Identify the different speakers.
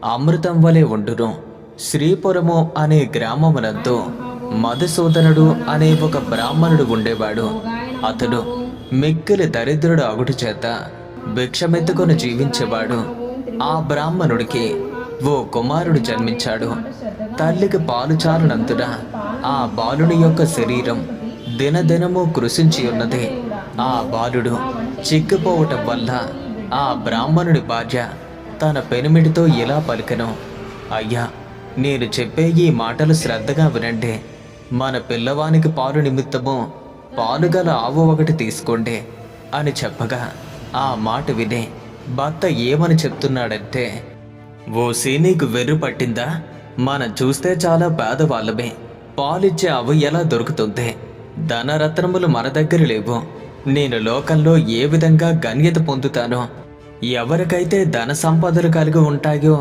Speaker 1: అమృతం వలె ఉండును. శ్రీపురము అనే గ్రామమునందు మధుసూదనుడు అనే ఒక బ్రాహ్మణుడు ఉండేవాడు. అతడు మిక్కిలి దరిద్రుడు అగుట చేత భిక్షమెత్తుకొని జీవించేవాడు. ఆ బ్రాహ్మణుడికి ఓ కుమారుడు జన్మించాడు. తల్లికి పాలు చాలనందున ఆ బాలుని యొక్క శరీరం దినదినము కృషించి ఉన్నది. ఆ బాలుడు చిక్కిపోవటం వల్ల ఆ బ్రాహ్మణుడి భార్య తన పెనిమిటితో ఇలా పలికెను, అయ్యా, నేను చెప్పే ఈ మాటలు శ్రద్ధగా వినండి. మన పిల్లవానికి పాలు నిమిత్తము పాలుగల ఆవు ఒకటి తీసుకోండి అని చెప్పగా ఆ మాట విని భర్త ఏమని చెప్తున్నాడంటే, ఓసి నీకు వెర్రు పట్టిందా? మనం చూస్తే చాలా పేదవాళ్ళమే. పాలిచ్చే ఆవు ఎలా దొరుకుతుంది? ధనరత్నములు మన దగ్గర లేవు. నేను లోకంలో ఏ విధంగా గణ్యత పొందుతానో? ఎవరికైతే ధన సంపదలు కలిగి ఉంటాయో